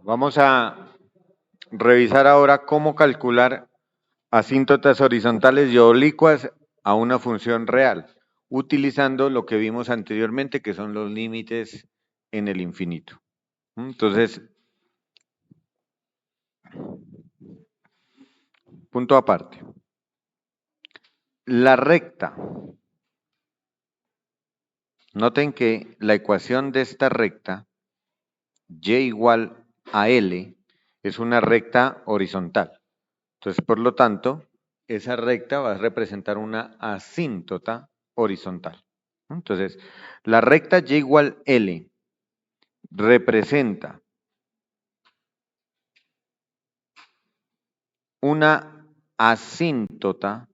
Vamos a revisar ahora cómo calcular asíntotas horizontales y oblicuas a una función real, utilizando lo que vimos anteriormente, que son los límites en el infinito. Entonces, punto aparte. La recta. Noten que la ecuación de esta recta, y igual a L, es una recta horizontal. Entonces, por lo tanto, esa recta va a representar una asíntota horizontal. Entonces, la recta y igual L representa una asíntota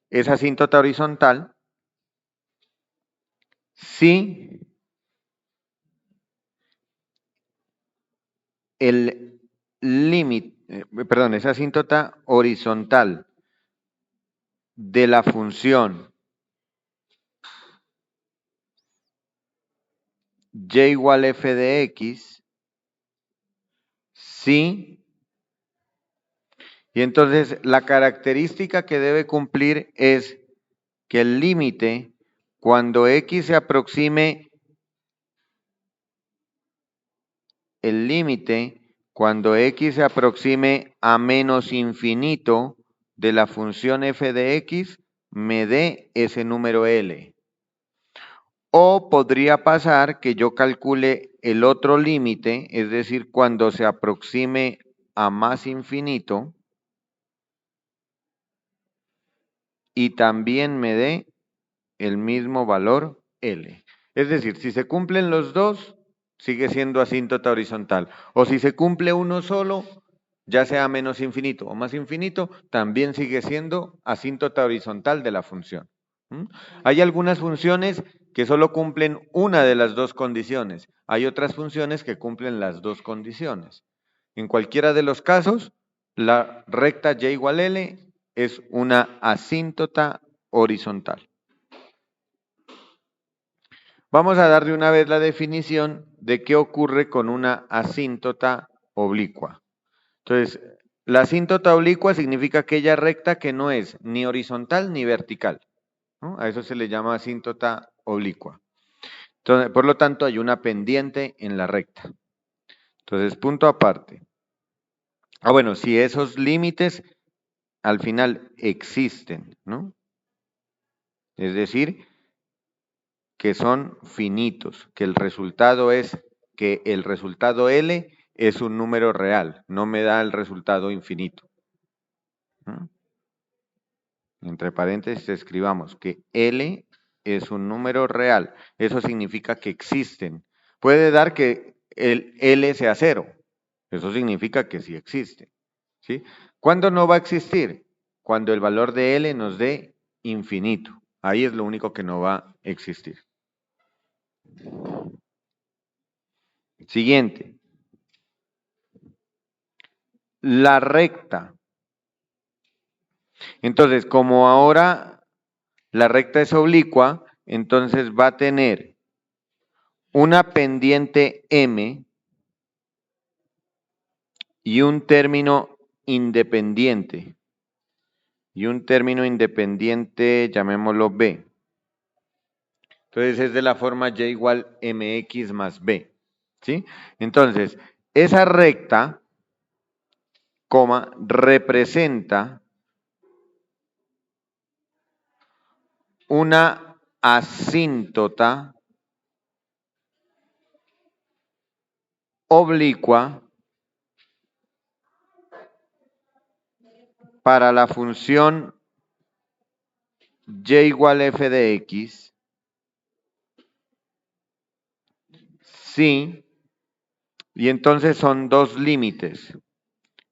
es asíntota horizontal si el límite, perdón, es asíntota horizontal de la función y igual f de x, sí. Y entonces la característica que debe cumplir es que el límite, cuando x se aproxime, el límite, cuando x se aproxime a menos infinito de la función f de x, me dé ese número L. O podría pasar que yo calcule el otro límite, es decir, cuando se aproxime a más infinito, y también me dé el mismo valor L. Es decir, si se cumplen los dos, sigue siendo asíntota horizontal. O si se cumple uno solo, ya sea menos infinito o más infinito, también sigue siendo asíntota horizontal de la función. Hay algunas funciones que solo cumplen una de las dos condiciones. Hay otras funciones que cumplen las dos condiciones. En cualquiera de los casos, la recta y igual L es una asíntota horizontal. Vamos a dar de una vez la definición de qué ocurre con una asíntota oblicua. Entonces, la asíntota oblicua significa aquella recta que no es ni horizontal ni vertical, ¿no? A eso se le llama asíntota oblicua. Entonces, por lo tanto, hay una pendiente en la recta. Entonces, punto aparte. Bueno, si esos límites al final existen, ¿no? Es decir, que son finitos, que el resultado es que el resultado L es un número real, no me da el resultado infinito. Entre paréntesis escribamos que L es un número real. Eso significa que existen. Puede dar que el L sea cero. Eso significa que sí existe. ¿Sí? ¿Cuándo no va a existir? Cuando el valor de L nos dé infinito. Ahí es lo único que no va a existir. Siguiente. La recta. Entonces, como ahora la recta es oblicua, entonces va a tener una pendiente M y un término independiente. Y un término independiente, llamémoslo B. Entonces es de la forma y igual mx más b. ¿Sí? Entonces, esa recta, coma, representa una asíntota oblicua para la función y igual f de x sí, y entonces son dos límites.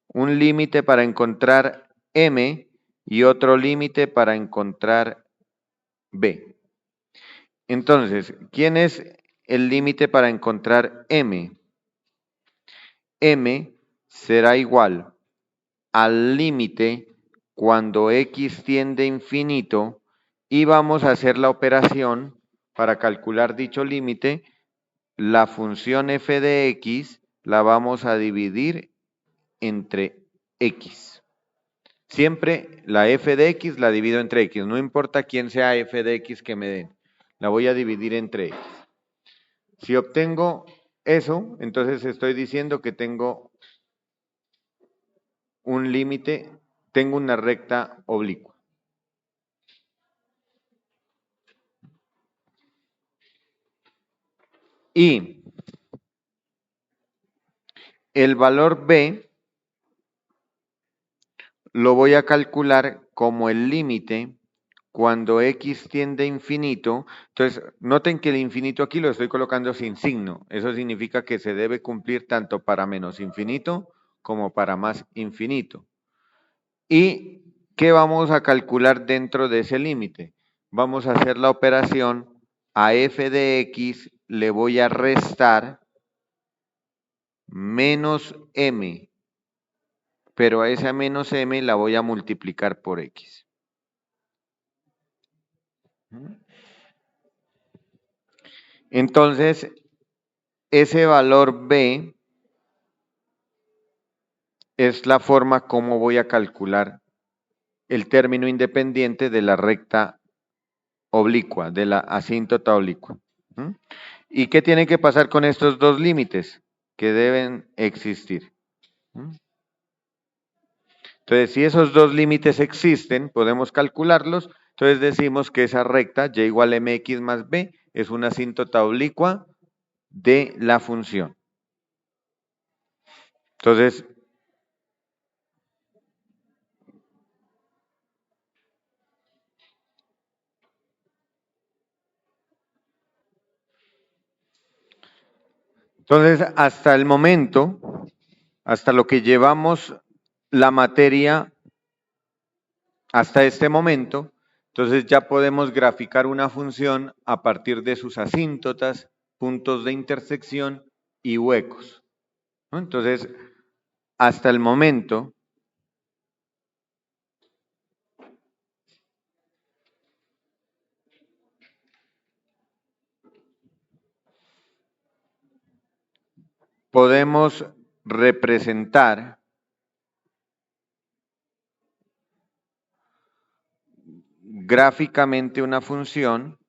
Un límite para encontrar m y otro límite para encontrar b. Entonces, ¿quién es el límite para encontrar m? M será igual al límite cuando x tiende a infinito y vamos a hacer la operación para calcular dicho límite, la función f de x la vamos a dividir entre x. Siempre la f de x la divido entre x, no importa quién sea f de x que me den, la voy a dividir entre x. Si obtengo eso, entonces estoy diciendo que tengo un límite, tengo una recta oblicua. Y el valor b lo voy a calcular como el límite cuando x tiende a infinito. Entonces, noten que el infinito aquí lo estoy colocando sin signo. Eso significa que se debe cumplir tanto para menos infinito como para más infinito. ¿Y qué vamos a calcular dentro de ese límite? Vamos a hacer la operación a f de x le voy a restar menos m, pero a esa menos m la voy a multiplicar por x. Entonces, ese valor b es la forma como voy a calcular el término independiente de la recta oblicua, de la asíntota oblicua. ¿Y qué tiene que pasar con estos dos límites que deben existir? Entonces, si esos dos límites existen, podemos calcularlos. Entonces decimos que esa recta y igual a mx más b es una asíntota oblicua de la función. Entonces, hasta el momento, hasta lo que llevamos la materia hasta este momento, entonces ya podemos graficar una función a partir de sus asíntotas, puntos de intersección y huecos. Entonces, hasta el momento, podemos representar gráficamente una función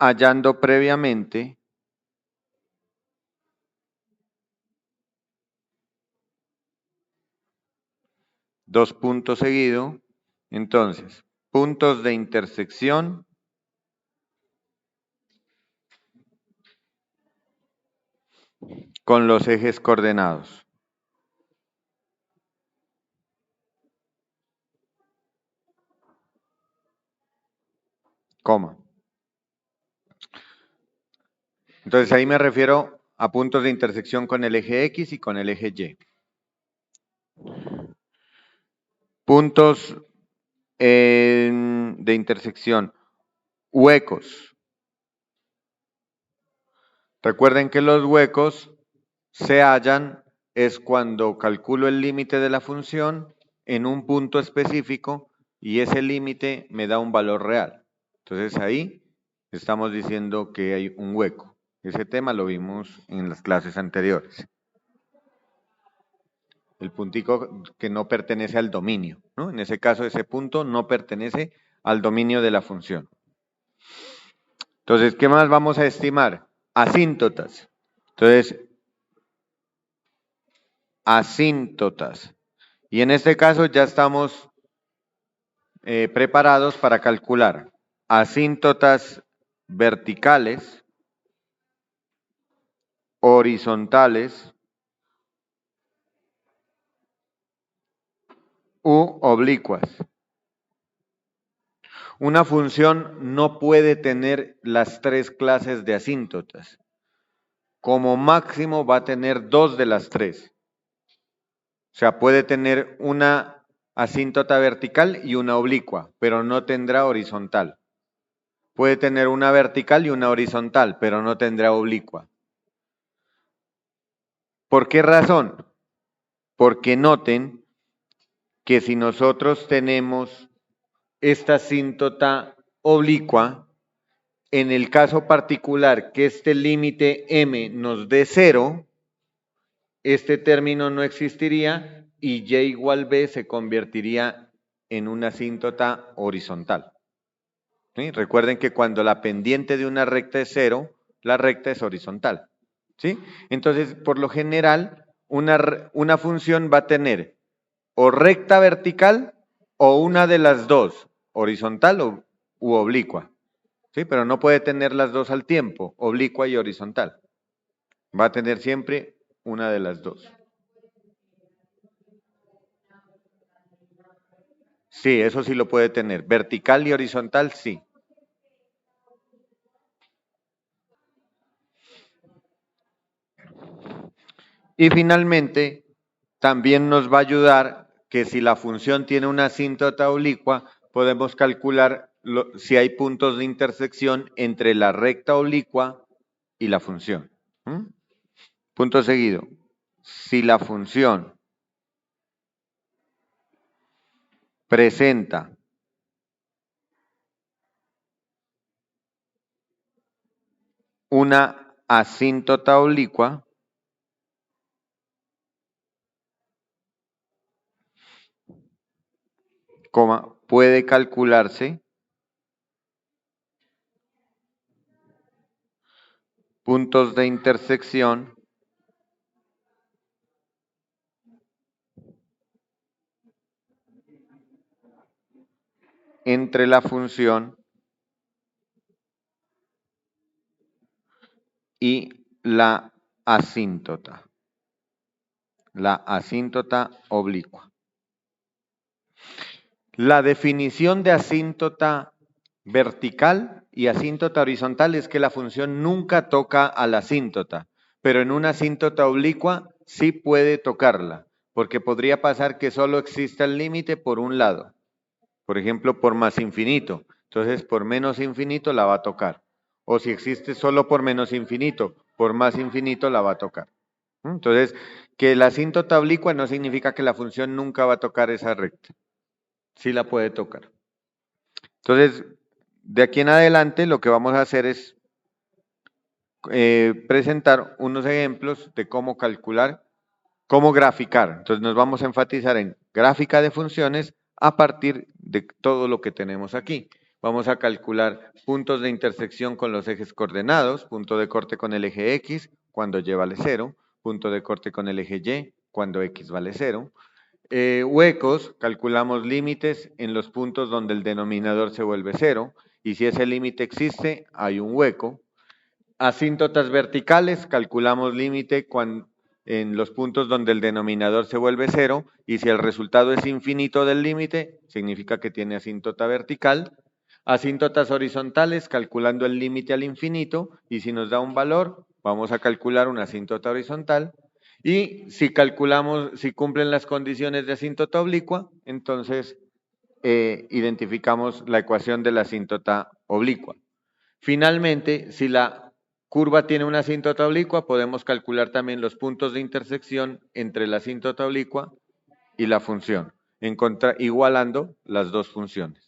hallando previamente dos puntos seguidos. Entonces, puntos de intersección con los ejes coordenados. Coma. Entonces ahí me refiero a puntos de intersección con el eje X y con el eje Y. Puntos de intersección. Huecos. Recuerden que los huecos se hallan es cuando calculo el límite de la función en un punto específico y ese límite me da un valor real. Entonces ahí estamos diciendo que hay un hueco. Ese tema lo vimos en las clases anteriores. El puntico que no pertenece al dominio, ¿no? En ese caso, ese punto no pertenece al dominio de la función. Entonces, ¿qué más vamos a estimar? Asíntotas. Entonces, asíntotas. Y en este caso ya estamos preparados para calcular asíntotas verticales, horizontales u oblicuas. Una función no puede tener las tres clases de asíntotas. Como máximo va a tener dos de las tres. O sea, puede tener una asíntota vertical y una oblicua, pero no tendrá horizontal. Puede tener una vertical y una horizontal, pero no tendrá oblicua. ¿Por qué razón? Porque noten que si nosotros tenemos esta asíntota oblicua, en el caso particular que este límite m nos dé 0, este término no existiría y y igual b se convertiría en una asíntota horizontal. ¿Sí? Recuerden que cuando la pendiente de una recta es 0, la recta es horizontal. ¿Sí? Entonces, por lo general, una función va a tener o recta vertical o una de las dos, horizontal u oblicua. ¿Sí? Pero no puede tener las dos al tiempo, oblicua y horizontal. Va a tener siempre una de las dos. Sí, eso sí lo puede tener. Vertical y horizontal, sí. Y finalmente, también nos va a ayudar que si la función tiene una asíntota oblicua, podemos calcular si hay puntos de intersección entre la recta oblicua y la función. ¿Mm? Punto seguido. Si la función presenta una asíntota oblicua, puede calcularse puntos de intersección entre la función y la asíntota oblicua. La definición de asíntota vertical y asíntota horizontal es que la función nunca toca a la asíntota, pero en una asíntota oblicua sí puede tocarla, porque podría pasar que solo exista el límite por un lado, por ejemplo, por más infinito. Entonces, por menos infinito la va a tocar. O si existe solo por menos infinito, por más infinito la va a tocar. Entonces, que la asíntota oblicua no significa que la función nunca va a tocar esa recta. Sí la puede tocar. Entonces, de aquí en adelante lo que vamos a hacer es presentar unos ejemplos de cómo calcular, cómo graficar. Entonces nos vamos a enfatizar en gráfica de funciones a partir de todo lo que tenemos aquí. Vamos a calcular puntos de intersección con los ejes coordenados, punto de corte con el eje X cuando Y vale 0, punto de corte con el eje Y cuando X vale 0. Huecos, calculamos límites en los puntos donde el denominador se vuelve 0 y si ese límite existe, hay un hueco. Asíntotas verticales, calculamos límite en los puntos donde el denominador se vuelve 0 y si el resultado es infinito del límite, significa que tiene asíntota vertical. Asíntotas horizontales, calculando el límite al infinito y si nos da un valor, vamos a calcular una asíntota horizontal. Y si calculamos, si cumplen las condiciones de asíntota oblicua, entonces identificamos la ecuación de la asíntota oblicua. Finalmente, si la curva tiene una asíntota oblicua, podemos calcular también los puntos de intersección entre la asíntota oblicua y la función, igualando las dos funciones.